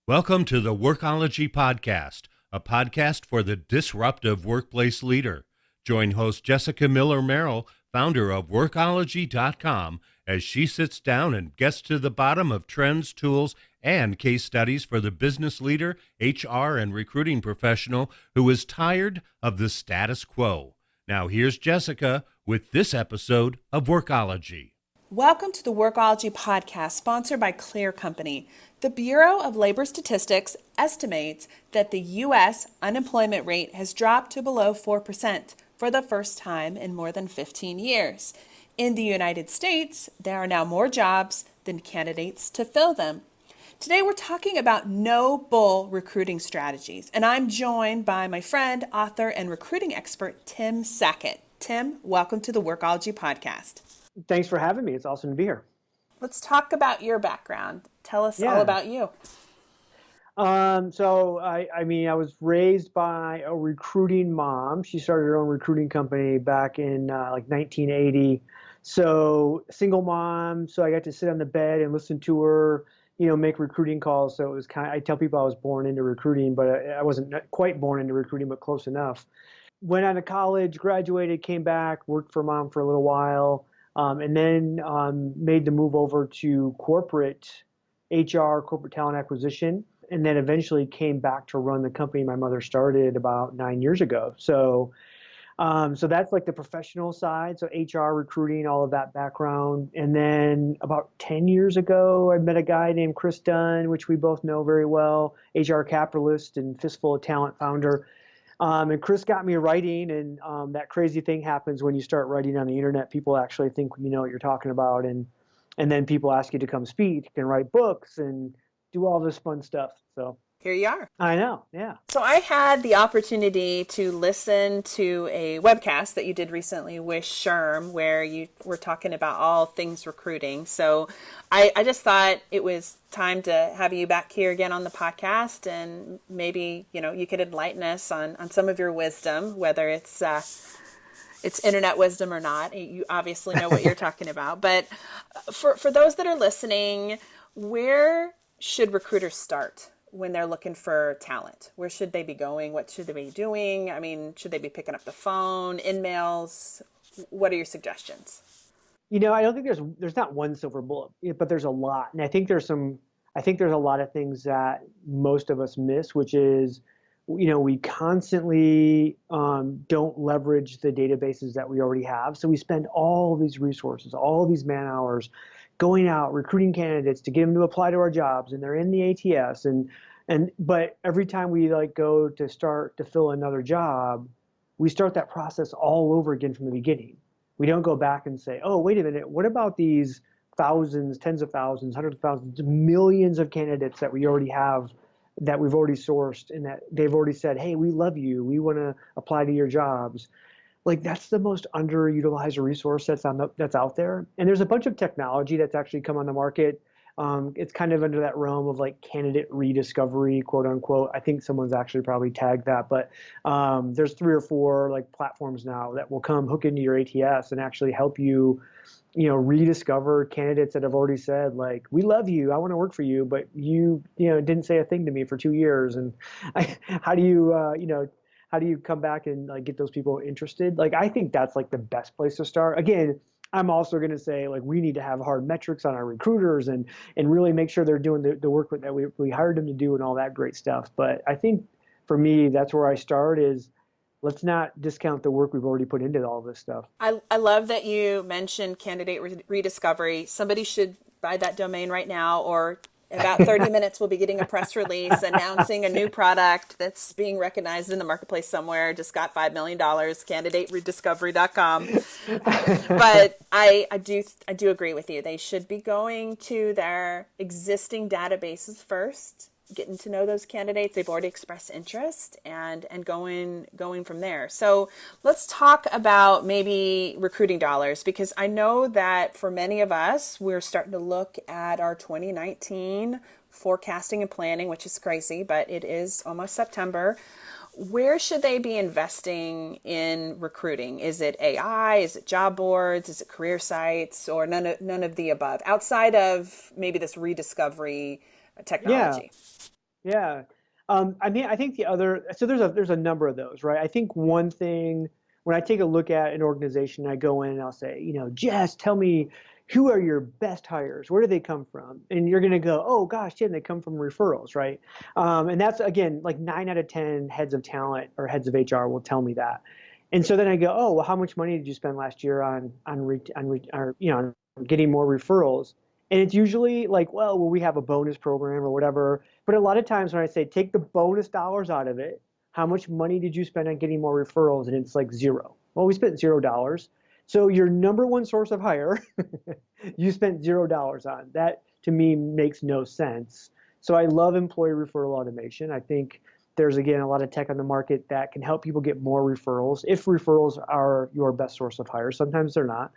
Welcome to the Workology Podcast, a podcast for the disruptive workplace leader. Join host Jessica Miller Merrill, founder of Workology.com, as she sits down and gets to the bottom of trends, tools, and case studies for the business leader, HR, and recruiting professional who is tired of the status quo. Now here's Jessica with this episode of Workology. Welcome to the Workology Podcast, sponsored by Clear Company. The Bureau of Labor Statistics estimates that the U.S. unemployment rate has dropped to below 4% for the first time in more than 15 years. In the United States, there are now more jobs than candidates to fill them. Today, we're talking about no-bull recruiting strategies, and I'm joined by my friend, author, and recruiting expert, Tim Sackett. Tim, welcome to the Workology Podcast. Thanks for having me. It's awesome to be here. Let's talk about your background. Tell us all about you. I was raised by a recruiting mom. She started her own recruiting company back in 1980. So single mom. So I got to sit on the bed and listen to her, make recruiting calls. So it was I tell people I was born into recruiting, but I wasn't quite born into recruiting, but close enough. Went on to college, graduated, came back, worked for mom for a little while. And then made the move over to corporate HR, corporate talent acquisition, and then eventually came back to run the company my mother started about 9 years ago. So that's like the professional side. So HR, recruiting, all of that background. And then about 10 years ago, I met a guy named Chris Dunn, which we both know very well, HR capitalist and Fistful of Talent founder. And Chris got me writing, and that crazy thing happens when you start writing on the internet. People actually think you know what you're talking about, and then people ask you to come speak and write books and do all this fun stuff. So here you are. I know, yeah. So I had the opportunity to listen to a webcast that you did recently with Sherms, where you were talking about all things recruiting. So I just thought it was time to have you back here again on the podcast, and maybe you could enlighten us on some of your wisdom, whether it's internet wisdom or not. You obviously know what you're talking about. But for those that are listening, where should recruiters start when they're looking for talent? Where should they be going? What should they be doing? I mean, should they be picking up the phone, in-mails? What are your suggestions? I don't think there's not one silver bullet, but there's a lot. And I think there's a lot of things that most of us miss, which is, we constantly don't leverage the databases that we already have. So we spend all these resources, all these man hours going out, recruiting candidates to get them to apply to our jobs, and they're in the ATS. But every time we go to start to fill another job, we start that process all over again from the beginning. We don't go back and say, oh, wait a minute, what about these thousands, tens of thousands, hundreds of thousands, millions of candidates that we already have, that we've already sourced, and that they've already said, hey, we love you, we want to apply to your jobs. That's the most underutilized resource that's out there. And there's a bunch of technology that's actually come on the market. It's kind of under that realm of candidate rediscovery, quote unquote. I think someone's actually probably tagged that, but there's 3 or 4 platforms now that will come hook into your ATS and actually help you, rediscover candidates that have already said, we love you, I want to work for you, but you didn't say a thing to me for 2 years. And how do you come back and get those people interested? I think that's the best place to start. Again, I'm also going to say we need to have hard metrics on our recruiters and really make sure they're doing the work that we hired them to do and all that great stuff. But I think for me, that's where I start is let's not discount the work we've already put into all this stuff. I love that you mentioned candidate rediscovery. Somebody should buy that domain right now, or in about 30 minutes, we'll be getting a press release announcing a new product that's being recognized in the marketplace somewhere. Just got $5 million, candidaterediscovery.com. But I do agree with you. They should be going to their existing databases first, getting to know those candidates. They've already expressed interest, and going from there. So let's talk about maybe recruiting dollars, because I know that for many of us, we're starting to look at our 2019 forecasting and planning, which is crazy, but it is almost September. Where should they be investing in recruiting? Is it AI? Is it job boards? Is it career sites? Or none of the above, outside of maybe this rediscovery technology? Yeah. Yeah. I mean, I think so there's a number of those, right? I think one thing when I take a look at an organization, I go in and I'll say, Jess, tell me, who are your best hires? Where do they come from? And you're going to go, oh gosh, Tim, they come from referrals, right? And that's again, like 9 out of 10 heads of talent or heads of HR will tell me that. And so then I go, oh, well, how much money did you spend last year on getting more referrals? And it's usually like, well, we have a bonus program or whatever. But a lot of times when I say take the bonus dollars out of it, how much money did you spend on getting more referrals? And it's like zero. Well, we spent $0. So your number one source of hire, you spent $0 on. That to me makes no sense. So I love employee referral automation. I think there's again a lot of tech on the market that can help people get more referrals if referrals are your best source of hire. Sometimes they're not.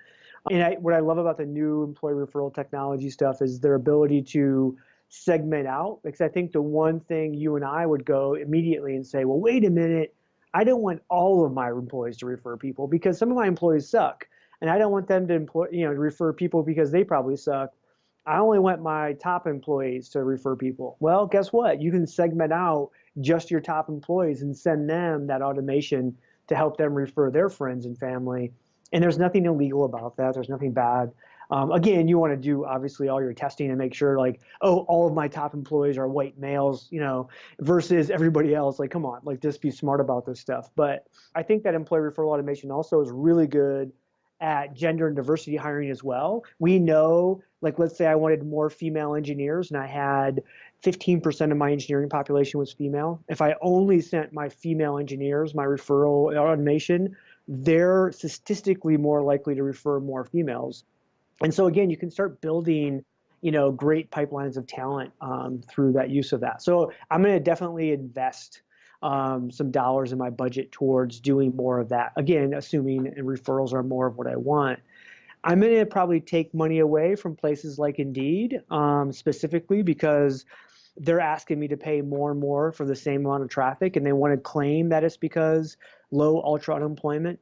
And what I love about the new employee referral technology stuff is their ability to segment out. Because I think the one thing you and I would go immediately and say, well, wait a minute, I don't want all of my employees to refer people because some of my employees suck. And I don't want them to refer people because they probably suck. I only want my top employees to refer people. Well, guess what? You can segment out just your top employees and send them that automation to help them refer their friends and family. And there's nothing illegal about that. There's nothing bad. Again, you want to do obviously all your testing and make sure like, oh, all of my top employees are white males, versus everybody else. Like, come on, like just be smart about this stuff. But I think that employee referral automation also is really good at gender and diversity hiring as well. We know, like, let's say I wanted more female engineers and I had 15% of my engineering population was female. If I only sent my female engineers my referral automation, they're statistically more likely to refer more females. And so again, you can start building, great pipelines of talent through that use of that. So I'm going to definitely invest some dollars in my budget towards doing more of that. Again, assuming referrals are more of what I want. I'm going to probably take money away from places like Indeed, specifically because they're asking me to pay more and more for the same amount of traffic, and they want to claim that it's because low ultra unemployment.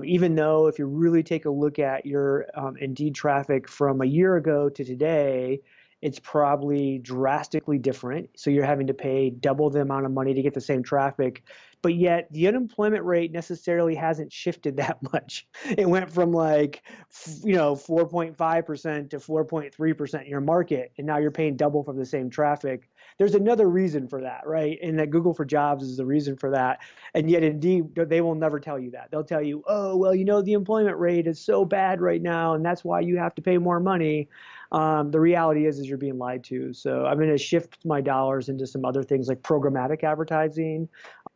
Even though if you really take a look at your Indeed traffic from a year ago to today, it's probably drastically different. So you're having to pay double the amount of money to get the same traffic. But yet the unemployment rate necessarily hasn't shifted that much. It went from 4.5% to 4.3% in your market, and now you're paying double for the same traffic. There's another reason for that, right? And that Google for Jobs is the reason for that. And yet Indeed, they will never tell you that. They'll tell you, oh, well, the employment rate is so bad right now, and that's why you have to pay more money. The reality is you're being lied to. So I'm going to shift my dollars into some other things like programmatic advertising.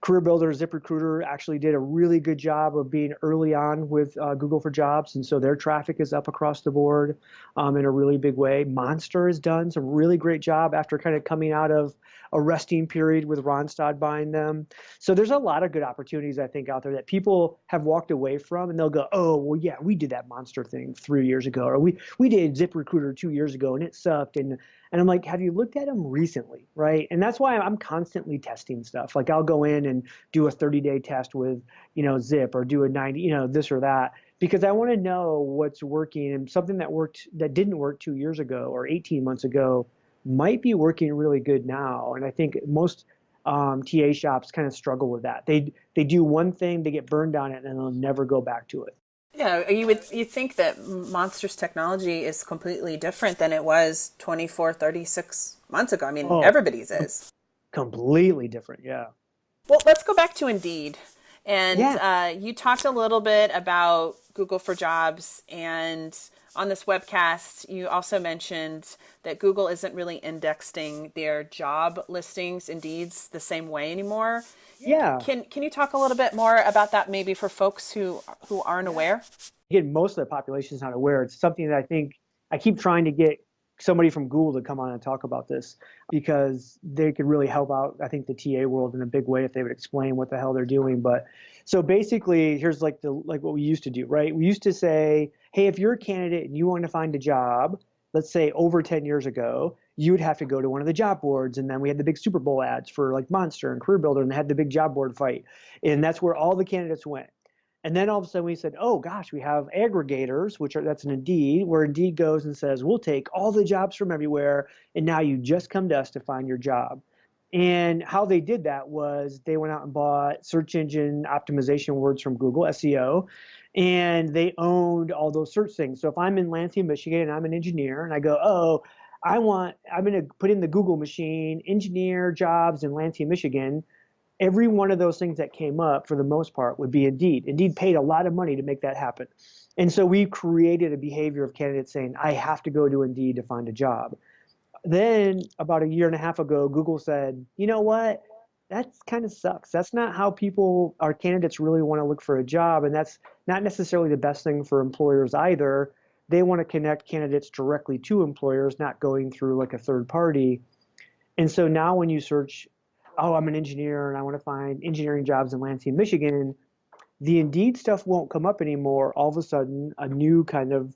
Career Builder, ZipRecruiter actually did a really good job of being early on with Google for Jobs. And so their traffic is up across the board in a really big way. Monster has done some really great job after kind of coming out of a resting period with Ronstadt buying them. So there's a lot of good opportunities, I think, out there that people have walked away from, and they'll go, oh, well, yeah, we did that Monster thing 3 years ago, or we did ZipRecruiter 2 years ago, and it sucked. And I'm like, have you looked at them recently, right? And that's why I'm constantly testing stuff. Like I'll go in and do a 30-day test with, Zip, or do a 90, this or that, because I want to know what's working, and something that didn't work 2 years ago or 18 months ago might be working really good now. And I think most TA shops kind of struggle with that. They do one thing, they get burned on it, and they'll never go back to it. Yeah, you think that Monster's technology is completely different than it was 24, 36 months ago. I mean, everybody's is. Completely different, yeah. Well, let's go back to Indeed. And Yeah. You talked a little bit about Google for Jobs, and on this webcast, you also mentioned that Google isn't really indexing their job listings, Indeed's, the same way anymore. Yeah. Can you talk a little bit more about that, maybe for folks who aren't aware? Again, most of the population is not aware. It's something that I think I keep trying to get somebody from Google to come on and talk about this, because they could really help out, I think, the TA world in a big way if they would explain what the hell they're doing. But so basically, here's like what we used to do, right? We used to say, hey, if you're a candidate and you want to find a job, let's say over 10 years ago, you would have to go to one of the job boards. And then we had the big Super Bowl ads for like Monster and Career Builder, and they had the big job board fight. And that's where all the candidates went. And then all of a sudden we said, oh gosh, we have aggregators, that's an Indeed, where Indeed goes and says, we'll take all the jobs from everywhere, and now you just come to us to find your job. And how they did that was they went out and bought search engine optimization words from Google, SEO, and they owned all those search things. So if I'm in Lansing, Michigan, and I'm an engineer, and I go, oh, I'm going to put in the Google machine, engineer jobs in Lansing, Michigan, every one of those things that came up, for the most part, would be Indeed. Indeed paid a lot of money to make that happen. And so we created a behavior of candidates saying, I have to go to Indeed to find a job. Then about a year and a half ago, Google said, you know what? That kind of sucks. That's not how our candidates really want to look for a job. And that's not necessarily the best thing for employers either. They want to connect candidates directly to employers, not going through like a third party. And so now when you search, oh, I'm an engineer and I want to find engineering jobs in Lansing, Michigan, the Indeed stuff won't come up anymore. All of a sudden, a new kind of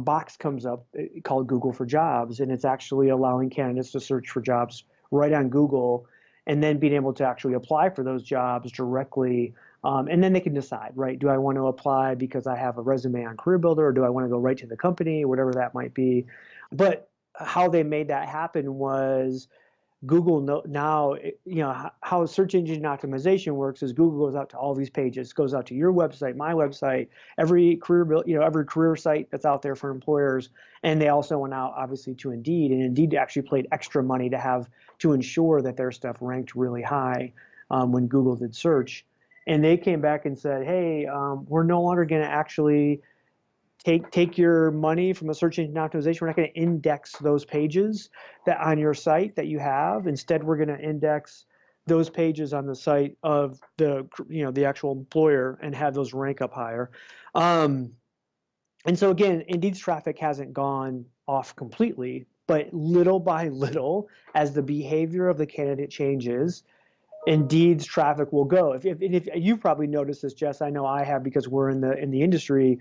box comes up called Google for Jobs, and it's actually allowing candidates to search for jobs right on Google and then being able to actually apply for those jobs directly. And then they can decide, right? Do I want to apply because I have a resume on CareerBuilder, or do I want to go right to the company, whatever that might be? But how they made that happen was Google now, how search engine optimization works is Google goes out to all these pages, goes out to your website, my website, every career site that's out there for employers. And they also went out obviously to Indeed, and Indeed actually paid extra money to ensure that their stuff ranked really high when Google did search. And they came back and said, hey, we're no longer going to actually take your money from a search engine optimization. We're not going to index those pages that on your site that you have. Instead, we're going to index those pages on the site of the actual employer and have those rank up higher. And so again, Indeed's traffic hasn't gone off completely, but little by little, as the behavior of the candidate changes, Indeed's traffic will go. If you've probably noticed this, Jess, I know I have because we're in the industry.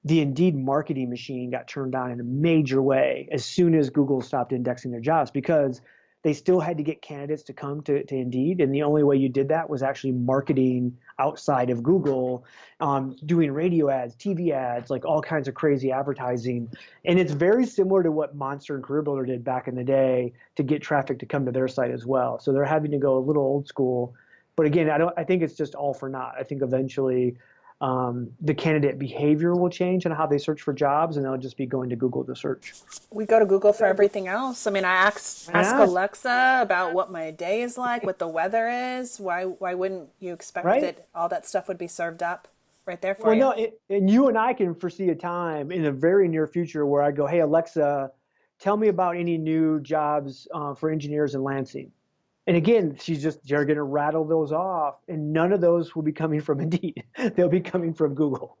The Indeed marketing machine got turned on in a major way as soon as Google stopped indexing their jobs, because they still had to get candidates to come to Indeed. And the only way you did that was actually marketing outside of Google, doing radio ads, TV ads, like all kinds of crazy advertising. And it's very similar to what Monster and CareerBuilder did back in the day to get traffic to come to their site as well. So they're having to go a little old school. But again, I think it's just all for naught. I think eventually the candidate behavior will change and how they search for jobs, and they'll just be going to Google to search. We go to Google for everything else. I mean, I ask Alexa about what my day is like, what the weather is. Why wouldn't you expect that all that stuff would be served up right there for you? No, and you and I can foresee a time in the very near future where I go, hey, Alexa, tell me about any new jobs for engineers in Lansing. And again, you're going to rattle those off, and none of those will be coming from Indeed. They'll be coming from Google.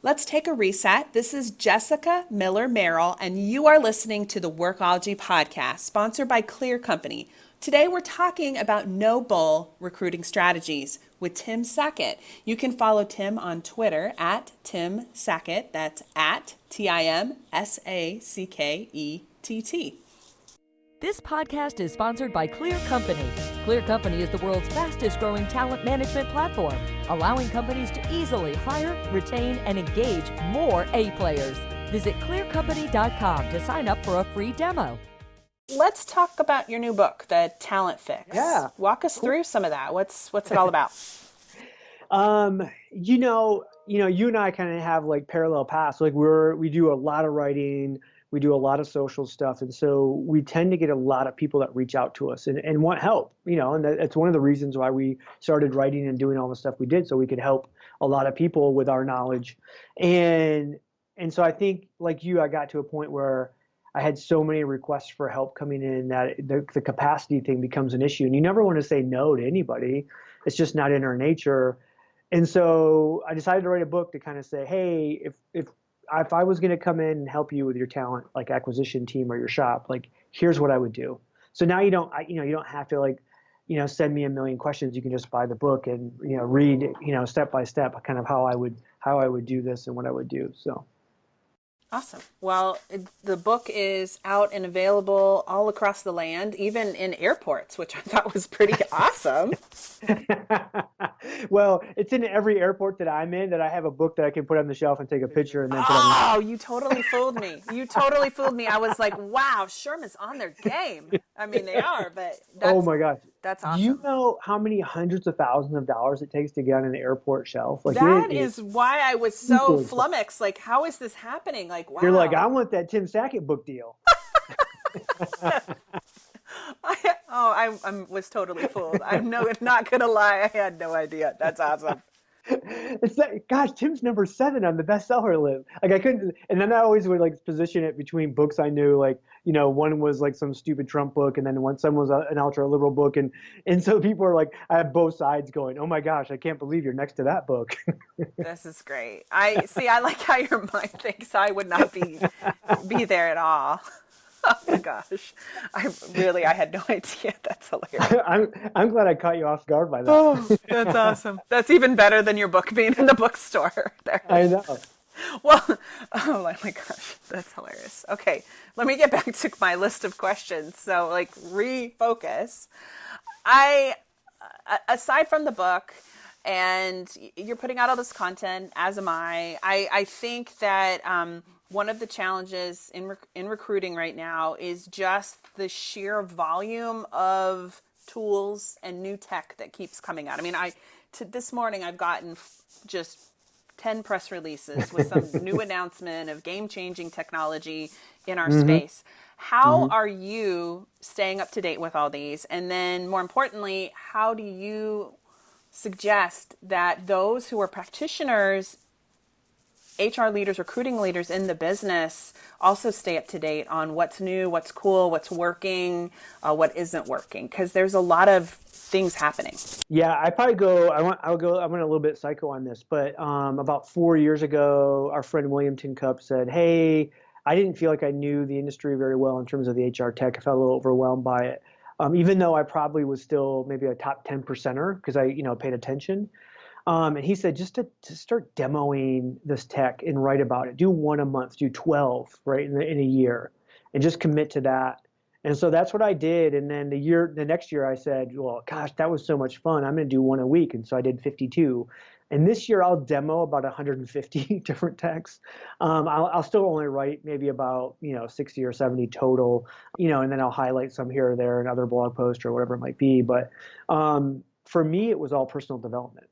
Let's take a reset. This is Jessica Miller Merrill, and you are listening to the Workology podcast, sponsored by Clear Company. Today, we're talking about no-bull recruiting strategies with Tim Sackett. You can follow Tim on Twitter at Tim Sackett. That's at TimSackett. This podcast is sponsored by Clear Company. Clear Company is the world's fastest growing talent management platform, allowing companies to easily hire, retain, and engage more A players. Visit clearcompany.com to sign up for a free demo. Let's talk about your new book, The Talent Fix. Yeah. Walk us through some of that. What's it all about? You and I kind of have like parallel paths. Like we do a lot of writing. We do a lot of social stuff. And so we tend to get a lot of people that reach out to us and want help, and that's one of the reasons why we started writing and doing all the stuff we did, so we could help a lot of people with our knowledge. And so I think like you, I got to a point where I had so many requests for help coming in that the capacity thing becomes an issue. And you never want to say no to anybody. It's just not in our nature. And so I decided to write a book to kind of say, hey, if I was going to come in and help you with your talent, like acquisition team or your shop, like here's what I would do. So now you don't have to send me a million questions. You can just buy the book and, read, step by step kind of how I would do this and what I would do. So. Awesome. Well, the book is out and available all across the land, even in airports, which I thought was pretty awesome. Well, it's in every airport that I'm in that I have a book that I can put on the shelf and take a picture and then put on. Oh, you totally fooled me. You totally fooled me. I was like, wow, Sherm is on their game. I mean, they are, but Oh my gosh. that's Do you awesome. know how many hundreds of thousands of dollars it takes to get on an airport shelf? Like That it is is why I was so super expensive. flummoxed. Like, how is this happening? Like, You're like, I wow. want that Tim Sackett book deal. I was totally fooled. I'm not gonna lie. I had no idea. That's awesome. It's like, gosh, Tim's number 7 on the bestseller list. Like I couldn't, and then I always would like position it between books I knew, like, one was like some stupid Trump book, and then some was an ultra liberal book, and so people are like, I have both sides going, oh my gosh, I can't believe you're next to that book. This is great. I see. I like how your mind thinks. I would not be there at all. Oh my gosh. I had no idea. That's hilarious. I'm glad I caught you off guard by that. Oh, that's awesome. That's even better than your book being in the bookstore. There. I know. Well, oh my gosh, that's hilarious. Okay, let me get back to my list of questions. So, like, refocus. Aside from the book, and you're putting out all this content, as am I. I think that one of the challenges in recruiting right now is just the sheer volume of tools and new tech that keeps coming out. I mean, this morning I've gotten just 10 press releases with some new announcement of game-changing technology in our space. How are you staying up to date with all these? And then more importantly, how do you suggest that those who are practitioners, HR leaders, recruiting leaders in the business also stay up to date on what's new, what's cool, what's working, what isn't working? Because there's a lot of things happening. Yeah, I probably go. I went a little bit psycho on this, but about 4 years ago, our friend William Tincup said, "Hey, I didn't feel like I knew the industry very well in terms of the HR tech. I felt a little overwhelmed by it, even though I probably was still maybe a top 10%er because I, paid attention." And he said, just to start demoing this tech and write about it. Do one a month, do 12, right, in a year, and just commit to that. And so that's what I did. And then the next year I said, well, gosh, that was so much fun. I'm going to do one a week. And so I did 52. And this year I'll demo about 150 different techs. I'll still only write maybe about, 60 or 70 total, and then I'll highlight some here or there in other blog posts or whatever it might be. But for me, it was all personal development.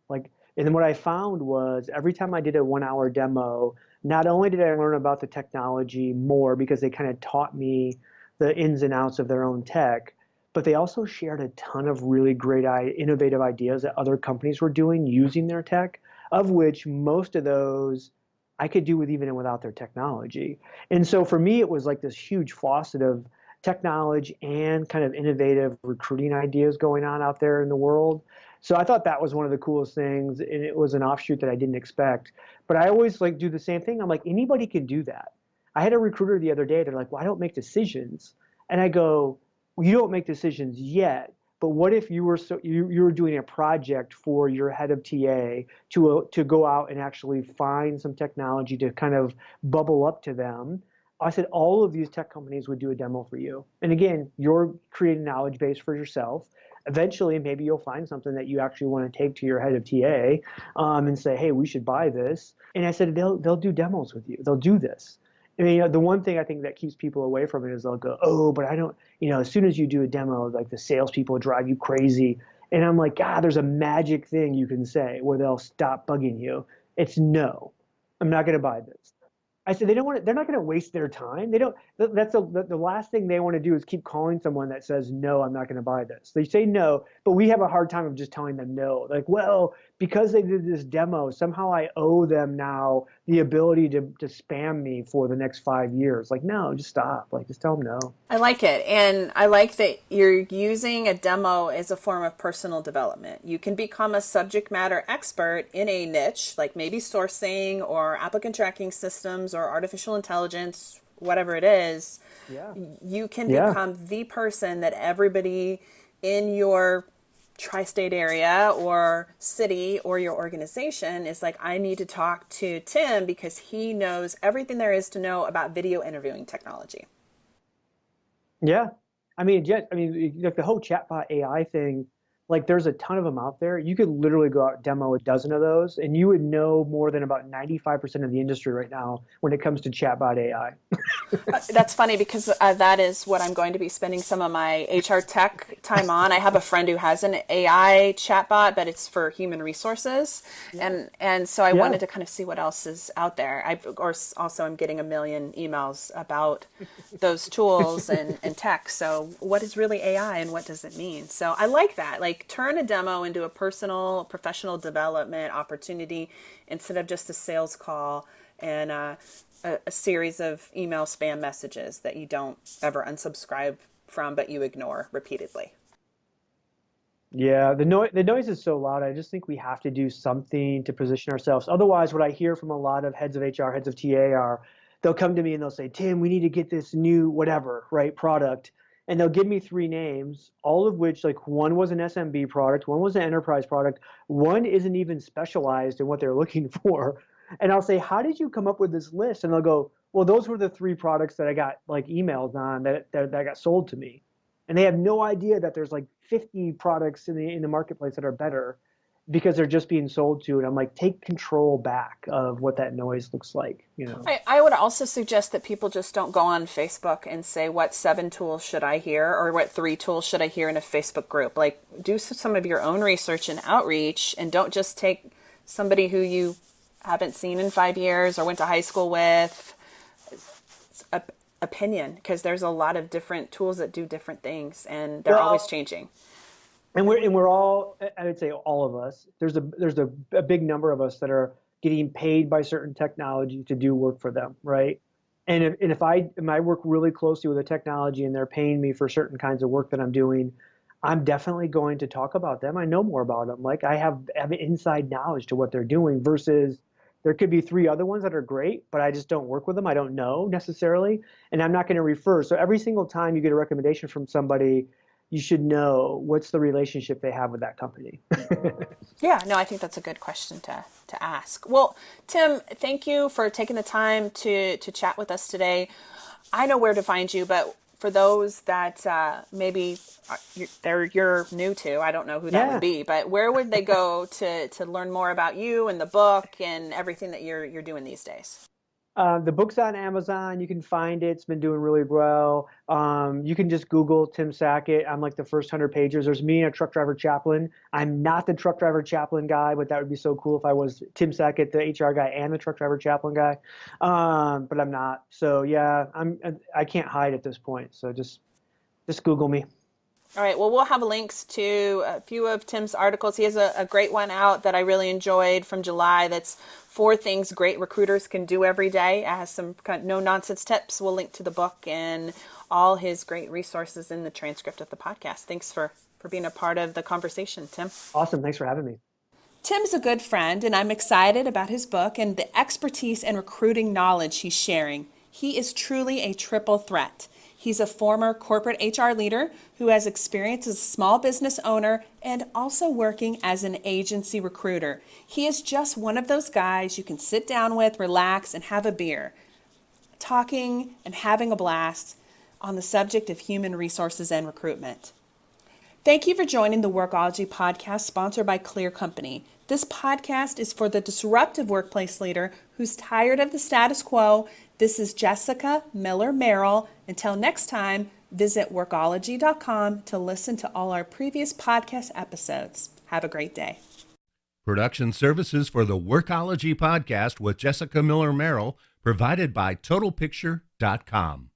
And then what I found was every time I did a 1-hour demo, not only did I learn about the technology more because they kind of taught me the ins and outs of their own tech, but they also shared a ton of really great innovative ideas that other companies were doing using their tech, of which most of those I could do with even and without their technology. And so for me, it was like this huge faucet of technology and kind of innovative recruiting ideas going on out there in the world. So I thought that was one of the coolest things, and it was an offshoot that I didn't expect. But I always do the same thing. I'm like, anybody can do that. I had a recruiter the other day. They're like, well, I don't make decisions. And I go, well, you don't make decisions yet. But what if you were doing a project for your head of TA to go out and actually find some technology to kind of bubble up to them? I said, all of these tech companies would do a demo for you. And again, you're creating knowledge base for yourself. Eventually, maybe you'll find something that you actually want to take to your head of TA and say, hey, we should buy this. And I said, they'll do demos with you. They'll do this. I mean, the one thing I think that keeps people away from it is they'll go, oh, but I don't, as soon as you do a demo, like the salespeople drive you crazy. And I'm like, there's a magic thing you can say where they'll stop bugging you. It's no, I'm not going to buy this. I said, they're not going to waste their time. That's the last thing they want to do is keep calling someone that says, no, I'm not going to buy this. They say no, but we have a hard time of just telling them no. Like, well, because they did this demo, somehow I owe them now the ability to spam me for the next 5 years. Like, no, just stop. Like, just tell them no. I like it. And I like that you're using a demo as a form of personal development. You can become a subject matter expert in a niche, like maybe sourcing or applicant tracking systems or artificial intelligence, whatever it is. Yeah. You can become the person that everybody in your tri-state area or city or your organization is like, I need to talk to Tim because he knows everything there is to know about video interviewing technology. Yeah. I mean, like the whole chatbot AI thing, like there's a ton of them out there. You could literally go out and demo a dozen of those, and you would know more than about 95% of the industry right now when it comes to chatbot AI. That's funny because that is what I'm going to be spending some of my HR tech time on. I have a friend who has an AI chatbot, but it's for human resources. And so I wanted to kind of see what else is out there. Also I'm getting a million emails about those tools and tech. So what is really AI and what does it mean? So I like that. Like turn a demo into a personal, professional development opportunity instead of just a sales call and a series of email spam messages that you don't ever unsubscribe from, but you ignore repeatedly. Yeah, the noise is so loud. I just think we have to do something to position ourselves. Otherwise, what I hear from a lot of heads of HR, heads of TA are, they'll come to me and they'll say, Tim, we need to get this new whatever, right, product. And they'll give me 3 names, all of which, like one was an SMB product, one was an enterprise product, one isn't even specialized in what they're looking for. And I'll say, how did you come up with this list? And they'll go, well, those were the 3 products that I got like emails on that got sold to me. And they have no idea that there's like 50 products in the marketplace that are better because they're just being sold to. And I'm like, take control back of what that noise looks like, you know. I would also suggest that people just don't go on Facebook and say, what 7 tools should I hear or what 3 tools should I hear in a Facebook group? Like do some of your own research and outreach, and don't just take somebody who you haven't seen in 5 years or went to high school with opinion, because there's a lot of different tools that do different things and they're always changing. And we're all, I would say all of us, there's a big number of us that are getting paid by certain technology to do work for them, right? And if I work really closely with a technology and they're paying me for certain kinds of work that I'm doing, I'm definitely going to talk about them. I know more about them. Like I have inside knowledge to what they're doing versus there could be 3 other ones that are great, but I just don't work with them. I don't know necessarily, and I'm not going to refer. So every single time you get a recommendation from somebody, you should know what's the relationship they have with that company. Yeah, no, I think that's a good question to ask. Well, Tim, thank you for taking the time to chat with us today. I know where to find you, but for those that maybe you're new to, I don't know who that would be, but where would they go to learn more about you and the book and everything that you're doing these days? The book's on Amazon. You can find it. It's been doing really well. You can just Google Tim Sackett. I'm like the first 100 pagers. There's me and a truck driver chaplain. I'm not the truck driver chaplain guy, but that would be so cool if I was Tim Sackett, the HR guy and the truck driver chaplain guy. But I'm not. So yeah, I can't hide at this point. So just Google me. All right. Well, we'll have links to a few of Tim's articles. He has a great one out that I really enjoyed from July. That's 4 things great recruiters can do every day. It has some kind of no-nonsense tips. We'll link to the book and all his great resources in the transcript of the podcast. Thanks for being a part of the conversation, Tim. Awesome. Thanks for having me. Tim's a good friend, and I'm excited about his book and the expertise and recruiting knowledge he's sharing. He is truly a triple threat. He's a former corporate HR leader who has experience as a small business owner and also working as an agency recruiter. He is just one of those guys you can sit down with, relax, and have a beer, talking and having a blast on the subject of human resources and recruitment. Thank you for joining the Workology podcast sponsored by Clear Company. This podcast is for the disruptive workplace leader who's tired of the status quo. This is Jessica Miller Merrill. Until next time, visit workology.com to listen to all our previous podcast episodes. Have a great day. Production services for the Workology podcast with Jessica Miller Merrill provided by TotalPicture.com.